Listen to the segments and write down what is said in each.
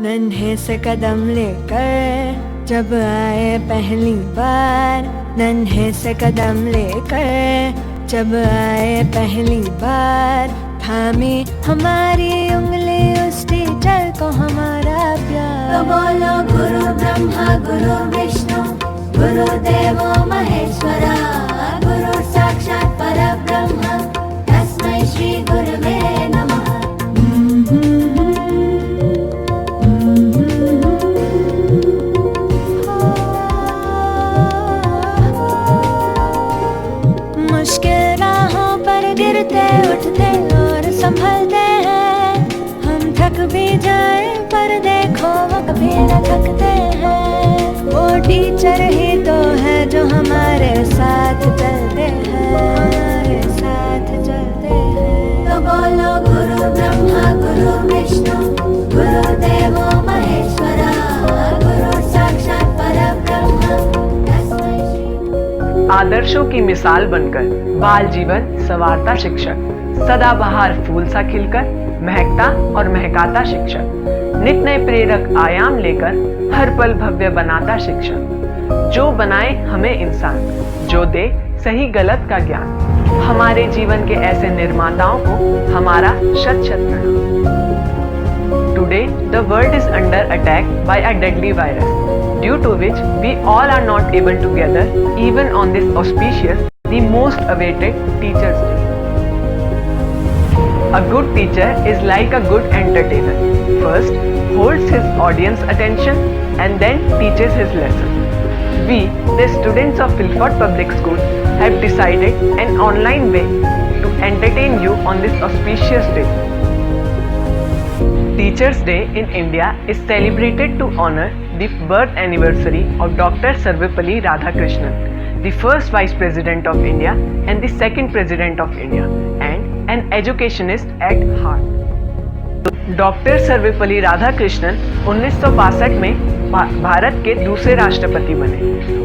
नन्हे से कदम लेकर जब आए पहली बार, नन्हे से कदम लेकर जब आए पहली बार, थामी हमारी उंगली उस टीचर को हमारा प्यार। तो बोलो गुरु ब्रह्मा गुरु विष्णु गुरुदेवो महेश्वरा, गुरु साक्षात् परब्रह्म तस्मै श्री गुरवे नमः। मुश्किल राहों पर गिरते उठते और संभलते हैं, हम थक भी जाए पर देखो वो कभी न थकते हैं। वो टीचर ही तो है जो हमारे साथ चलते हैं, हमारे साथ चलते हैं। तो बोलो गुरु ब्रह्मा गुरु विष्णु गुरुदेवो महेश्वरा, गुरु साक्षात् परब्रह्म तस्मै श्री। आदर्शों की मिसाल बनकर बाल जीवन संवारता शिक्षक, सदाबहार फूल सा खिलकर महकता और महकाता शिक्षक, नित नए प्रेरक आयाम लेकर हर पल भव्य बनाता शिक्षक, जो बनाए हमें इंसान, जो दे सही गलत का ज्ञान, हमारे जीवन के ऐसे निर्माताओं को हमारा शत शत प्रणाम। Today, the world is under attack by a deadly virus, due to which we all are not able to gather even on this auspicious, the most awaited Teachers' Day. A good teacher is like a good entertainer. First, holds his audience attention and then teaches his lesson. We, the students of Philfort Public School, have decided an online way to entertain you on this auspicious day. Teachers' Day in India is celebrated to honor the birth anniversary of Dr. Sarvepalli Radhakrishnan, the first Vice President of India and the second President of India, and an educationist at heart. Doctor Sarvepalli Radhakrishnan 1962 में भारत के दूसरे राष्ट्रपति बने।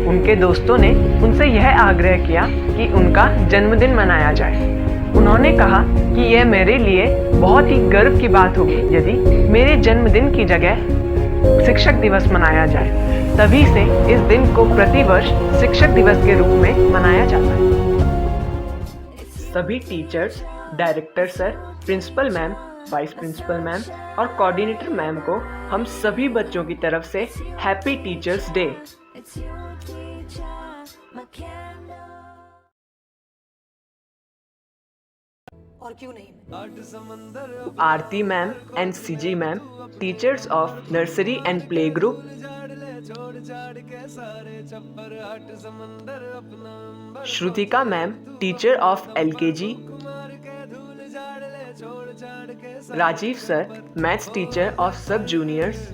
उनके दोस्तों ने उनसे यह आग्रह किया कि उनका जन्मदिन मनाया जाए। उन्होंने कहा कि यह मेरे लिए बहुत ही गर्व की बात होगी यदि मेरे जन्मदिन की जगह शिक्षक दिवस मनाया जाए। तभी से इस दिन को प्रतिवर्ष शिक्षक दिवस के रूप में मनाया जाता है। सभी teachers, director sir, principal ma'am, vice principal ma'am और कोऑर्डिनेटर मैम को हम सभी बच्चों की तरफ से हैप्पी टीचर्स डे। और क्यों नहीं। Aarti ma'am and CG ma'am, teachers of nursery and play group. Shrutika ma'am, teacher of LKG. Rajeev sir, maths teacher of sub juniors.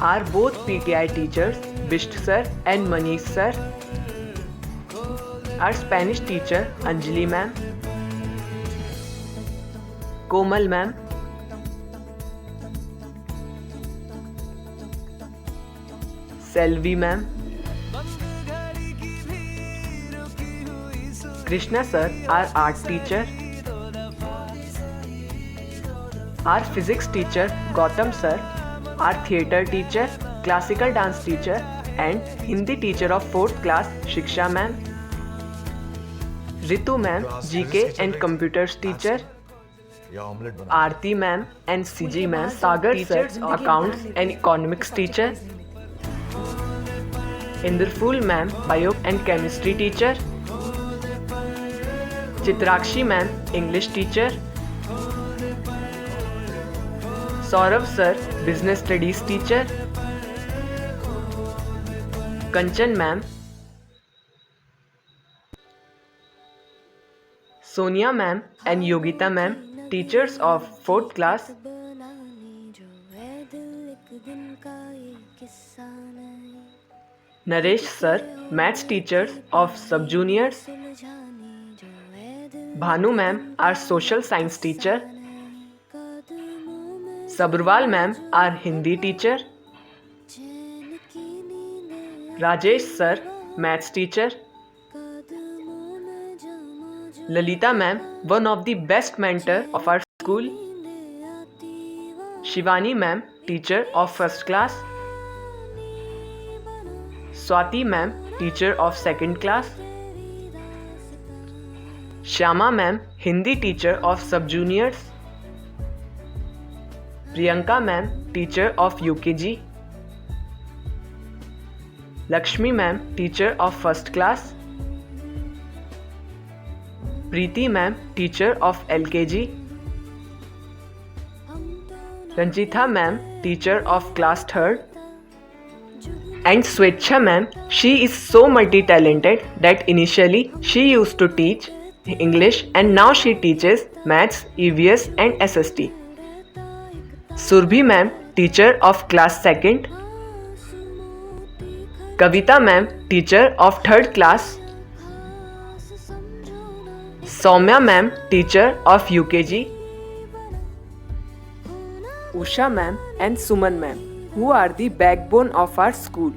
Are both PTI teachers, Bisht sir and Manish sir. Our Spanish teacher Anjali ma'am, Komal ma'am, Selvi ma'am, Krishna sir, our art teacher. Our physics teacher Gautam sir, our theatre teacher, classical dance teacher and Hindi teacher of 4th class Shiksha ma'am. Ritu ma'am, GK and computers teacher. Aarti ma'am and CG ma'am, Sagar sir, accounts and economics teacher. Indraful ma'am, bio and chemistry teacher. Chitrakshi ma'am, English teacher. Saurav sir, business studies teacher. Kanchan ma'am, Sonia ma'am and Yogita ma'am, teachers of 4th class. Naresh sir, maths teachers of sub juniors. Bhanu ma'am, our social science teacher. Sabharwal ma'am, our Hindi teacher. Rajesh sir, maths teacher. Lalita ma'am, one of the best mentor of our school. Shivani ma'am, teacher of first class. Swati ma'am, teacher of second class. Shyama ma'am, Hindi teacher of sub-juniors. Priyanka ma'am, teacher of UKG. Lakshmi ma'am, teacher of first class. Preeti ma'am, teacher of LKG. Ranjitha ma'am, teacher of class 3rd. And Swechha ma'am, she is so multi-talented that initially she used to teach English and now she teaches Maths, EVS and SST. Surbhi ma'am, teacher of class 2nd. Kavita ma'am, teacher of 3rd class. Soumya ma'am, teacher of UKG. Usha ma'am and Suman ma'am, who are the backbone of our school.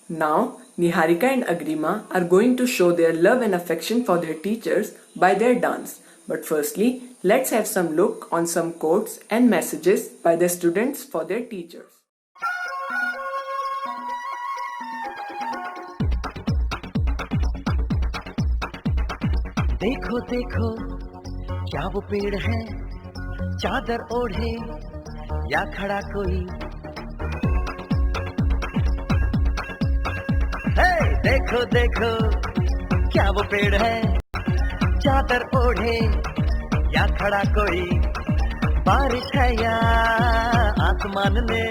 Now, Niharika and Agrima are going to show their love and affection for their teachers by their dance. But firstly, let's have some look on some quotes and messages by the students for their teachers. देखो देखो क्या वो पेड़ है, चादर ओढ़े या खड़ा कोई। हे देखो देखो क्या वो पेड़ है, चादर ओढ़े या खड़ा कोई। बारिश है या आसमान ने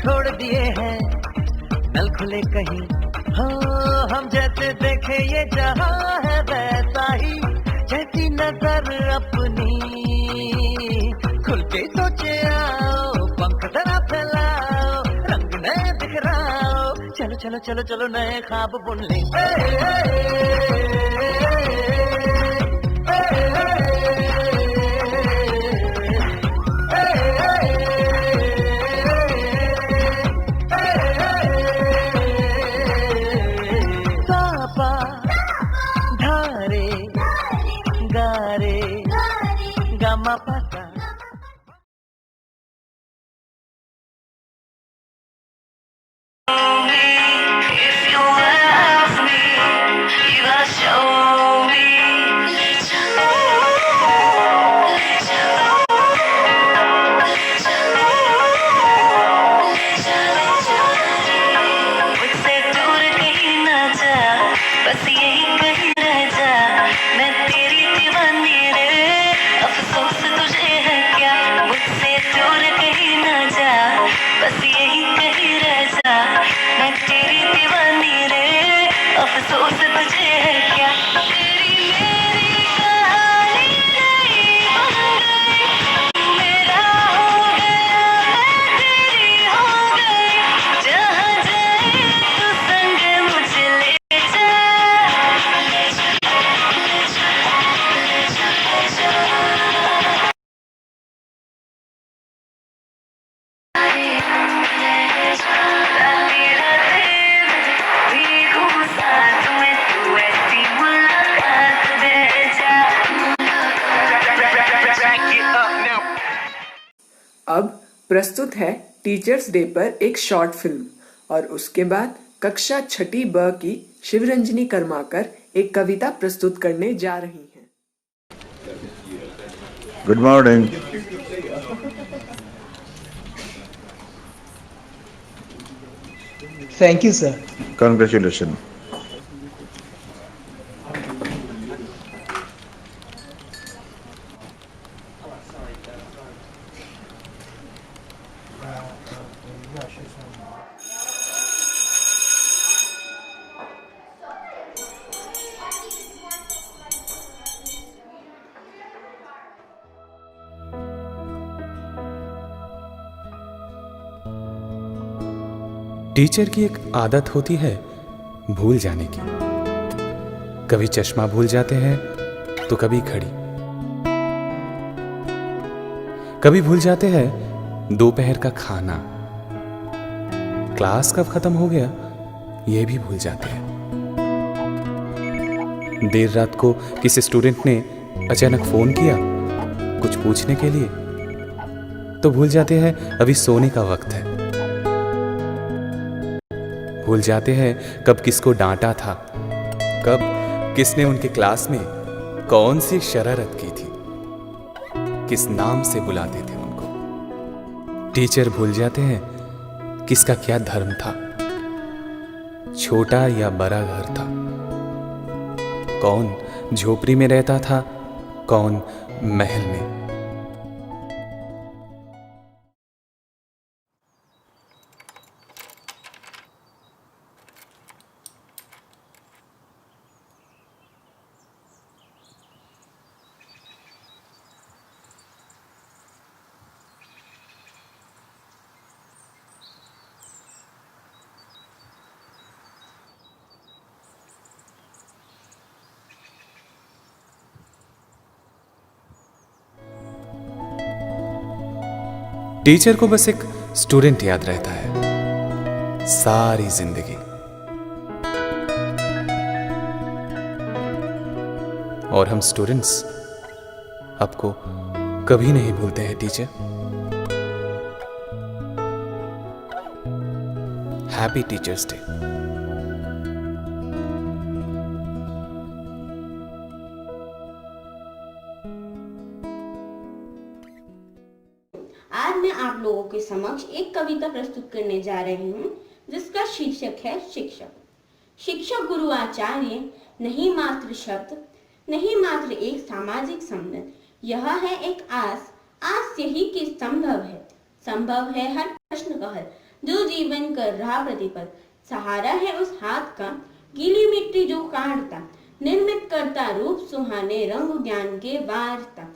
छोड़ दिए हैं नल खुले कहीं। हो हम जैसे देखे ये जहां है वैसा ही, जैसी नजर अपनी खुल के सोचे आओ, पंख जरा फैलाओ, रंग नए दिखराओ। चलो चलो चलो चलो नए ख्वाब बुन ले। अब प्रस्तुत है टीचर्स डे पर एक शॉर्ट फिल्म और उसके बाद कक्षा 6ठी ब की शिवरंजनी कर्माकर एक कविता प्रस्तुत करने जा रही हैं। Good morning. Thank you sir. Congratulations. Teacher की एक आदत होती है भूल जाने की। कभी चश्मा भूल जाते हैं तो कभी घड़ी, कभी भूल जाते हैं दोपहर का खाना, क्लास कब खत्म हो गया ये भी भूल जाते हैं। देर रात को किसी स्टूडेंट ने अचानक फ़ोन किया कुछ पूछने के लिए, तो भूल जाते हैं अभी सोने का वक्त है। भूल जाते हैं कब किसको डांटा था, कब किसने उनके क्लास में कौन सी शरारत की थी, किस नाम से बुलाते थे उनको। टीचर भूल जाते हैं किसका क्या धर्म था, छोटा या बड़ा घर था, कौन झोपड़ी में रहता था, कौन महल में। टीचर को बस एक स्टूडेंट याद रहता है सारी जिंदगी, और हम स्टूडेंट्स आपको कभी नहीं भूलते हैं टीचर। Happy teachers day. आज मैं आप लोगों के समक्ष एक कविता प्रस्तुत करने जा रही हूँ जिसका शीर्षक है शिक्षक। शिक्षक गुरु आचार्य नहीं मात्र शब्द, नहीं मात्र एक सामाजिक संबंध, यह है एक आस, आस यही कि संभव है हर प्रश्न का हल, जो जीवन कर रहा प्रतिपल, सहारा है उस हाथ का गीली मिट्टी जो काटता, निर्मित करता रूप सुहाने रंग ज्ञान के वारता,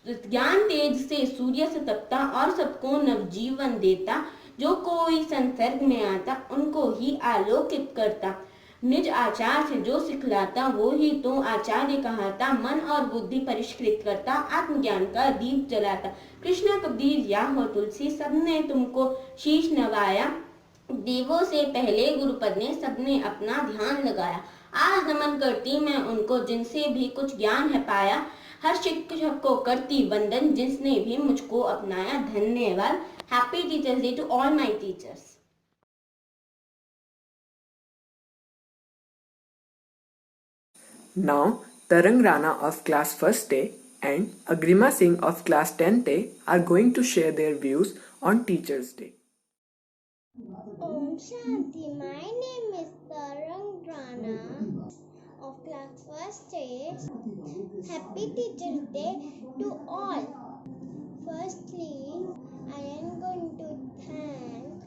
ज्ञान तेज से सूर्य से तपता और सबको नवजीवन देता, जो कोई संसर्ग में आता उनको ही आलोकित करता, निज आचार से जो सिखलाता वो ही तो आचार्य कहता, मन और बुद्धि परिष्कृत करता, आत्मज्ञान का दीप जलाता, कृष्ण कबीर या हो तुलसी सबने तुमको शीश नवाया, देवों से पहले गुरुपद ने सबने अपना ध्यान लगाया, आज नमन करती मैं उनको जिनसे भी कुछ ज्ञान है पाया, हर शिक्षक को करती वंदन जिसने भी मुझको अपनाया, धन्यवाद। Happy teachers day to all my teachers. Now, Tarang Rana of class 1st A and Agrima Singh of class 10th A are going to share their views on Teachers' Day. Om Shanti, my name is Tarang Rana of class 1st A. Happy Teachers' Day to all. Firstly, I am going to thank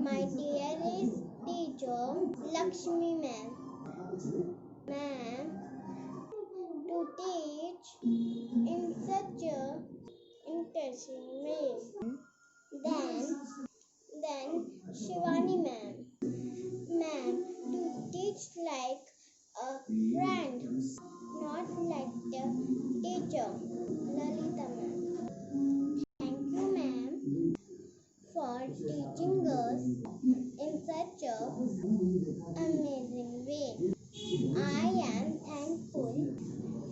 my dearest teacher Lakshmi ma'am to teach in such a interesting way. Then Shivani ma'am to teach like a friend, not like the teacher. Lalita ma'am, thank you ma'am for teaching us in such a amazing way. I am thankful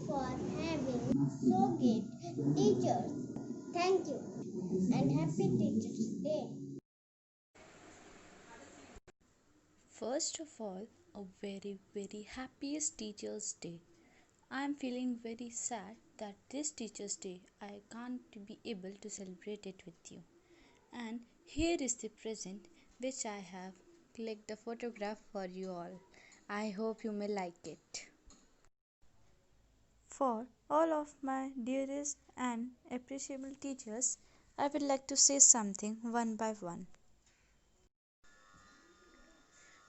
for having so great teachers. Thank you and happy Teachers' Day. First of all, a very happiest Teachers' Day. I am feeling very sad that this Teachers' Day I can't be able to celebrate it with you. And here is the present which I have clicked a photograph for you all. I hope you may like it. For all of my dearest and appreciable teachers, I would like to say something one by one.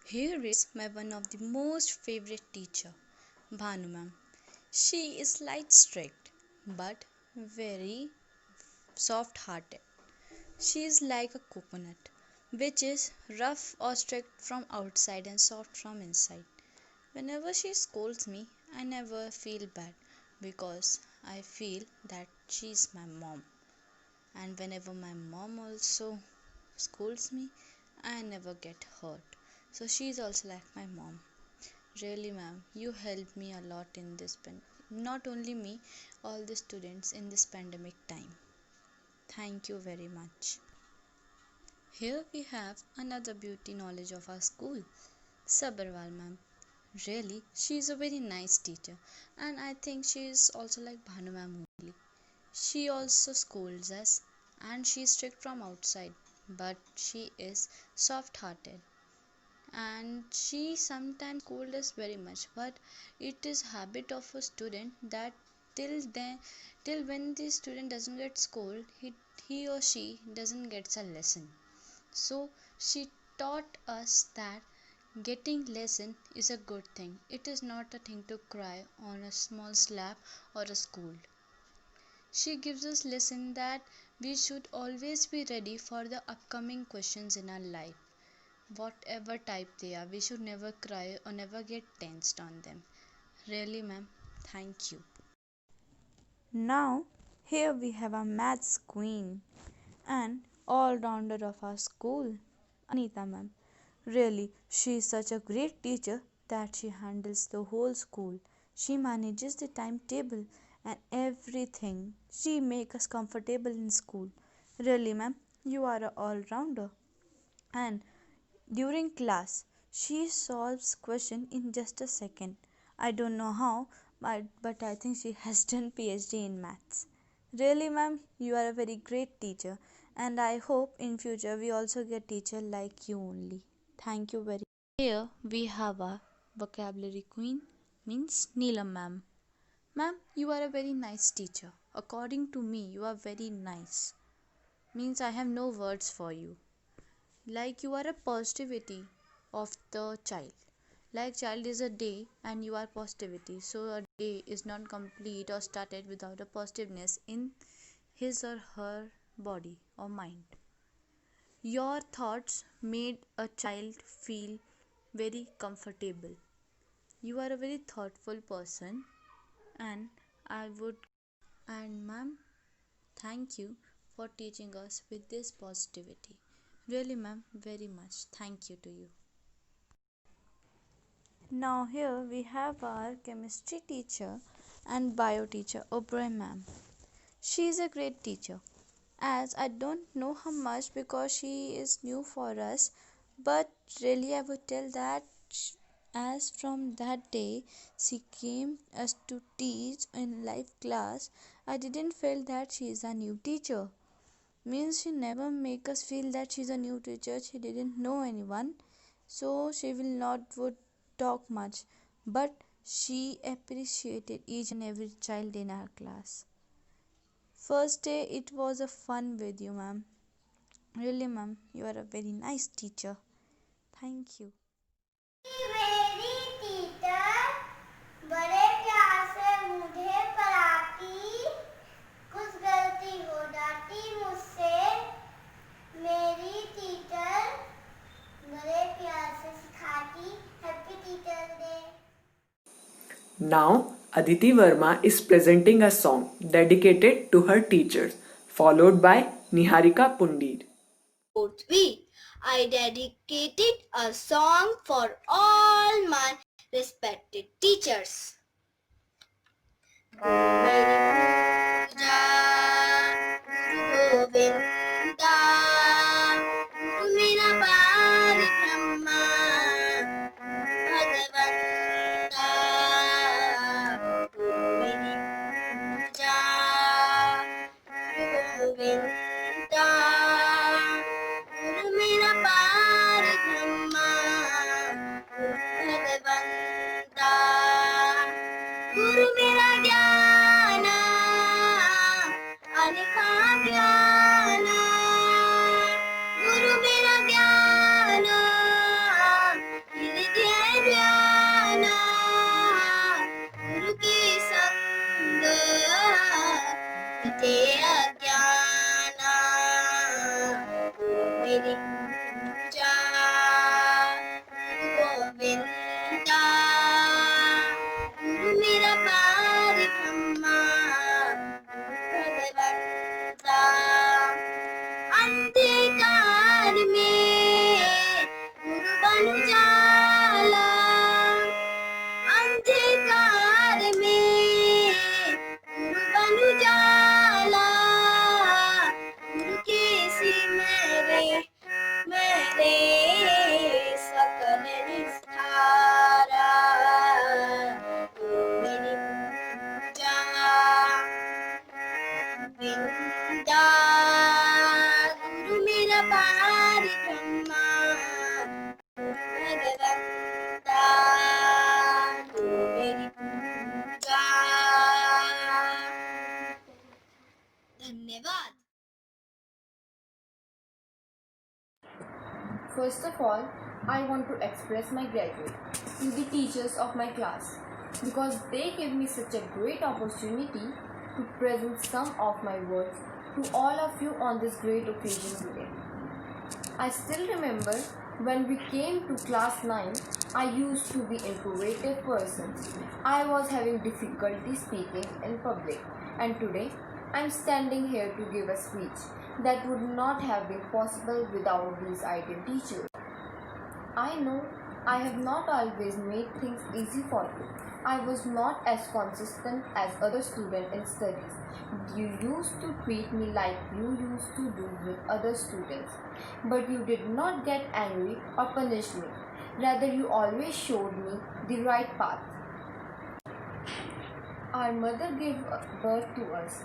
Here is my one of the most favorite teacher, Bhanu ma'am. She is light strict but very soft hearted. She is like a coconut, which is rough or strict from outside and soft from inside. Whenever she scolds me, I never feel bad because I feel that she is my mom. And whenever my mom also scolds me, I never get hurt. So she is also like my mom. Really, ma'am, you helped me a lot in this not only me, all the students in this pandemic time. Thank you very much. Here we have another beauty knowledge of our school, Sabarwal ma'am. Really, she is a very nice teacher, and I think she is also like Bhanu ma'am only. She also scolds us, and she is strict from outside, but she is soft hearted, and she sometimes scolds us very much, but it is habit of a student that till then, till when the student doesn't get scolded, he or she doesn't get a lesson. So she taught us that getting lesson is a good thing. It is not a thing to cry on a small slap or a scold. She gives us lesson that we should always be ready for the upcoming questions in our life. Whatever type they are, we should never cry or never get tensed on them. Really, ma'am, thank you. Now, here we have a maths queen and all rounder of our school, Anita ma'am. Really, she is such a great teacher that she handles the whole school. She manages the timetable and everything. She makes us comfortable in school. Really, ma'am, you are a all rounder. And during class, she solves question in just a second. I don't know how, but I think she has done PhD in maths. Really, ma'am, you are a very great teacher, and I hope in future we also get teacher like you only. Thank you very. Here we have a vocabulary queen, means Neelam ma'am. Ma'am, you are a very nice teacher. According to me, you are very nice. Means I have no words for you. Like you are a positivity of the child. Like child is a day and you are positivity. So a day is not complete or started without a positiveness in his or her body or mind. Your thoughts made a child feel very comfortable. You are a very thoughtful person, and I would, and ma'am, thank you for teaching us with this positivity. Really, ma'am, very much. Thank you to you. Now, here we have our chemistry teacher and bio teacher, O'Brien ma'am. She is a great teacher. As I don't know her much because she is new for us, but really I would tell that as from that day she came us to teach in live class, I didn't feel that she is a new teacher. Means she never make us feel that she's a new teacher. She didn't know anyone, so she will not would talk much, but she appreciated each and every child in our class. First day it was a fun with you, ma'am. Really, ma'am, you are a very nice teacher. Thank you. मेरी teacher बड़े प्यार से मुझे पढ़ाती, कुछ गलती हो जाती मुझसे, मेरी टीचर बड़े प्यार से सिखाती। Happy teachers day. Now, Aditi Verma is presenting a song dedicated to her teachers, followed by Niharika Pundir. I dedicated a song for all my respected teachers. गुरु मेरा ज्ञान अलिखा ज्ञान First of all, I want to express my gratitude to the teachers of my class because they gave me such a great opportunity to present some of my words to all of you on this great occasion today. I still remember when we came to class 9, I used to be an introverted person. I was having difficulty speaking in public, and today I am standing here to give a speech that would not have been possible without these ideal teachers. I know I have not always made things easy for you. I was not as consistent as other students in studies. You used to treat me like you used to do with other students, but you did not get angry or punish me. Rather, you always showed me the right path. Our mother gave birth to us,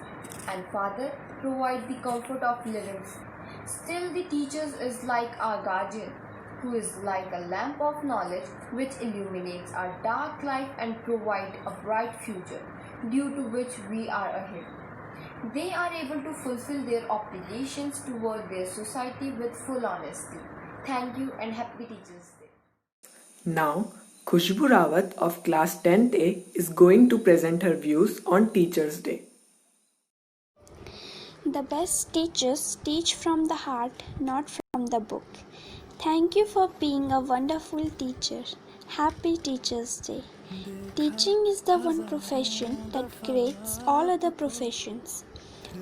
and father provided the comfort of living. Still, the teachers is like our guardian, who is like a lamp of knowledge which illuminates our dark life and provide a bright future, due to which we are ahead. They are able to fulfill their obligations toward their society with full honesty. Thank you and happy Teachers Day. Now, Khushbu Rawat of class 10th A is going to present her views on Teachers Day. The best teachers teach from the heart, not from the book. Thank you for being a wonderful teacher. Happy Teachers Day. Teaching is the one profession that creates all other professions.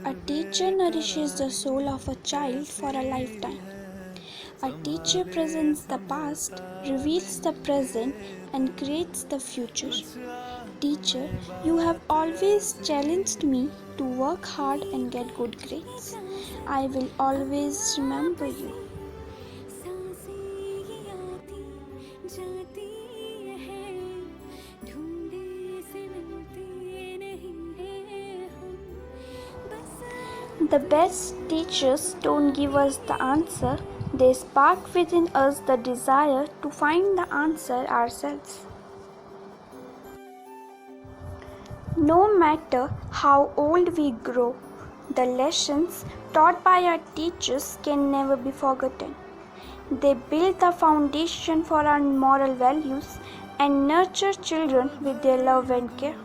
A teacher nourishes the soul of a child for a lifetime. A teacher presents the past, reveals the present, and creates the future. Teacher, you have always challenged me to work hard and get good grades. I will always remember you. The best teachers don't give us the answer, they spark within us the desire to find the answer ourselves. No matter how old we grow, the lessons taught by our teachers can never be forgotten. They build the foundation for our moral values and nurture children with their love and care.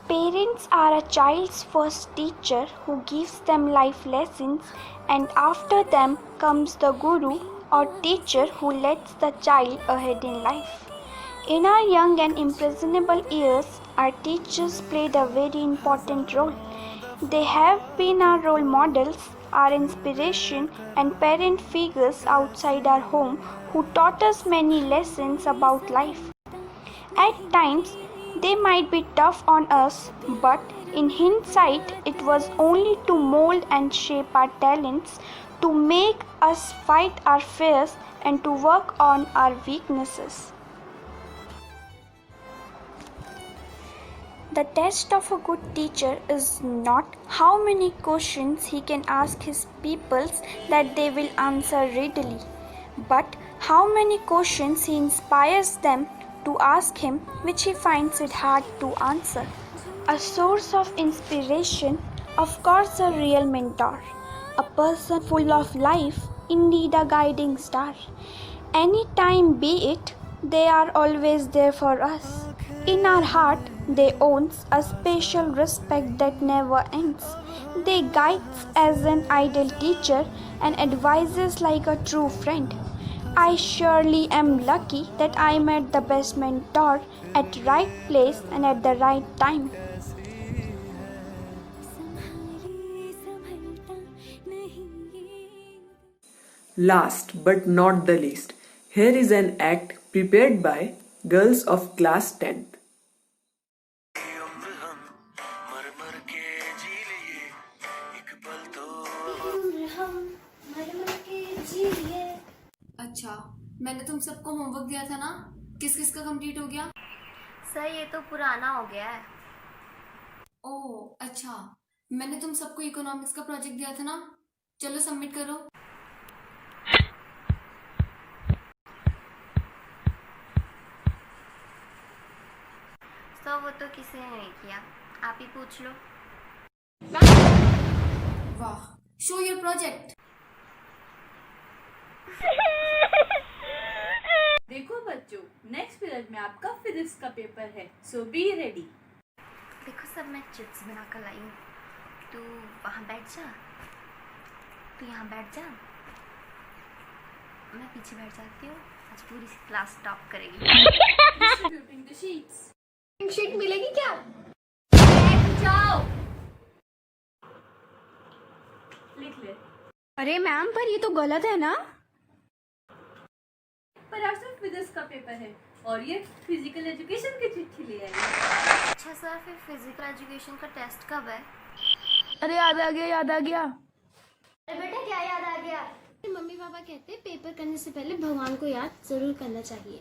Parents are a child's first teacher who gives them life lessons, and after them comes the guru or teacher who leads the child ahead in life. In our young and impressionable years, our teachers played a very important role. They have been our role models, our inspiration, and parent figures outside our home who taught us many lessons about life. At times, they might be tough on us, but in hindsight, it was only to mold and shape our talents, to make us fight our fears, and to work on our weaknesses. The test of a good teacher is not how many questions he can ask his pupils that they will answer readily, but how many questions he inspires them to ask him which he finds it hard to answer. A source of inspiration, of course a real mentor, a person full of life, indeed a guiding star. Any time be it, they are always there for us. In our heart, they own a special respect that never ends. They guides as an ideal teacher and advises like a true friend. I surely am lucky that I met the best mentor at right place and at the right time. Last but not the least, here is an act prepared by girls of class 10th. अच्छा, मैंने तुम सबको homework दिया था ना? किस किस का कंप्लीट हो गया? सर ये तो पुराना हो गया है। ओह अच्छा, मैंने तुम सबको इकोनॉमिक्स का प्रोजेक्ट दिया था ना? चलो सबमिट करो। सर वो तो किसी ने नहीं किया। आप ही पूछ लो। वाह, शो योर प्रोजेक्ट। देखो बच्चों, नेक्स्ट पीरियड में आपका फिजिक्स का पेपर है, सो बी रेडी। देखो सर, मैं चिप्स बना कर लाई हूँ, तू वहाँ बैठ जा, तू यहाँ बैठ जा, मैं पीछे बैठ जाती हूँ। आज पूरी क्लास टॉप करेगी। Distributing the sheets. शीट मिलेगी क्या? बैठ जाओ। लिख ले। अरे मैम, पर ये तो गलत है ना? पर आज तो फिजिक्स का पेपर है और ये फिजिकल एजुकेशन की चिट्ठी ले आई। अच्छा सर, फिर फिजिकल एजुकेशन का टेस्ट कब है? अरे याद आ गया। अरे बेटा, क्या याद आ गया? मम्मी पापा कहते हैं पेपर करने से पहले भगवान को याद जरूर करना चाहिए।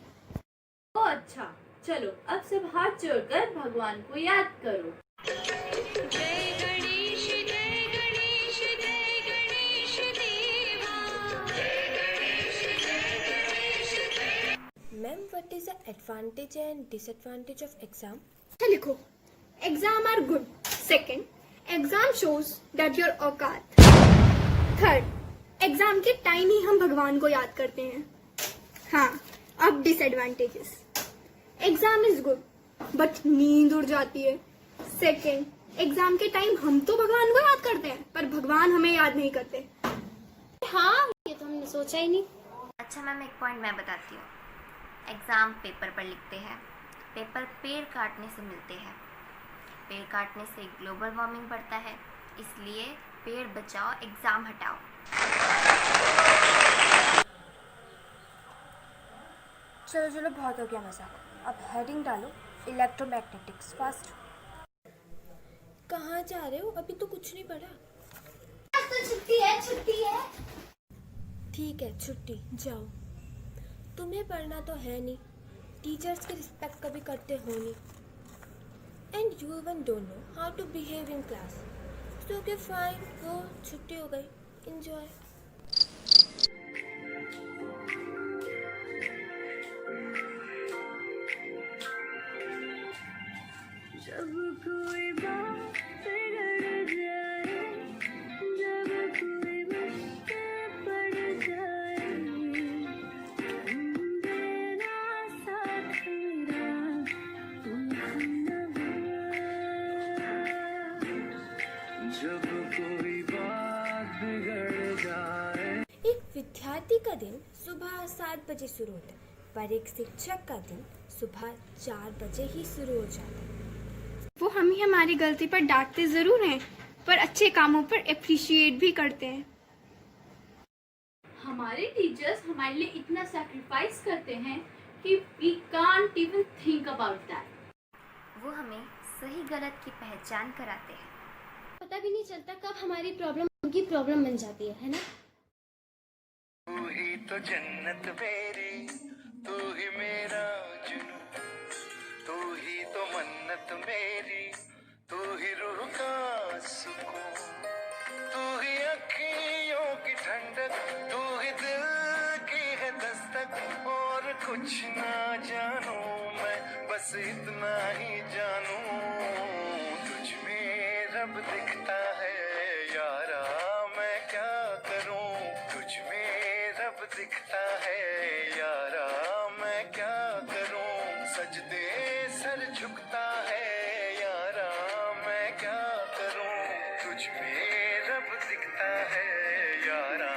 ओ अच्छा, चलो अब सब हाथ जोड़कर भगवान को याद करो। जय गणेश जय गणेश जय गणेश देवा। Ma'am, what is the advantage and disadvantage of exam? लिखो, exam are good. Second, exam shows that your औकात। थर्ड, एग्जाम के टाइम ही हम भगवान को याद करते हैं। हाँ, अब disadvantages. Exam is good but नींद उड़ जाती है। सेकंड, एग्जाम के टाइम हम तो भगवान को याद करते हैं पर भगवान हमें याद नहीं करते। हाँ, ये तो हमने सोचा ही नहीं। अच्छा मैम, एक पॉइंट मैं बताती हूँ। एग्ज़ाम पेपर पर लिखते हैं, पेपर पेड़ काटने से मिलते हैं, पेड़ काटने से ग्लोबल वार्मिंग बढ़ता है, इसलिए पेड़ बचाओ, एग्ज़ाम हटाओ। चलो बहुत हो गया मजाक, अब हेडिंग डालो, इलेक्ट्रोमैग्नेटिक्स फास्ट। कहाँ जा रहे हो? अभी तो कुछ नहीं पढ़ा। आज तो छुट्टी है। ठीक है, छुट्टी, जाओ। तुम्हें पढ़ना तो है नहीं, टीचर्स की रिस्पेक्ट कभी करते हो नहीं, and you even don't know how to behave in class. So okay fine, go, छुट्टी हो गई, एंजॉय। जब कोई बात बिगड़ जाए, जब कोई मुश्किल पड़ जाए, तुम देना साथ मेरा, तुम जब कोई बात बिगड़ जाए। एक विद्यार्थी का दिन सुबह 7 बजे शुरू होता है, पर एक शिक्षक का दिन सुबह 4 बजे ही शुरू हो जाता है। वो हमें हमारी गलती पर डांटते जरूर हैं, पर अच्छे कामों पर अप्रिशिएट भी करते हैं। हमारे टीचर्स हमारे लिए इतना सैक्रिफाइस करते हैं कि we can't even think about that. वो हमें सही गलत की पहचान कराते हैं। पता भी नहीं चलता कब हमारी प्रॉब्लम उनकी प्रॉब्लम बन जाती है ना? तू ही तो जन्नत मेरी, तू ही मेरा जुनून, तू ही तो मन्नत मेरी, तू ही रूह का सुकून, तू ही अखियों की ठंडक, तू ही दिल की है दस्तक। और कुछ ना जानू मैं, बस इतना ही जानू, तुझ में रब दिखता है यारा, मैं क्या करूं। तुझ में रब दिखता है यारा, मैं क्या करूं। सजदे सर झुकता है यारा, मैं क्या करूं। तुझ में रब दिखता है यारा।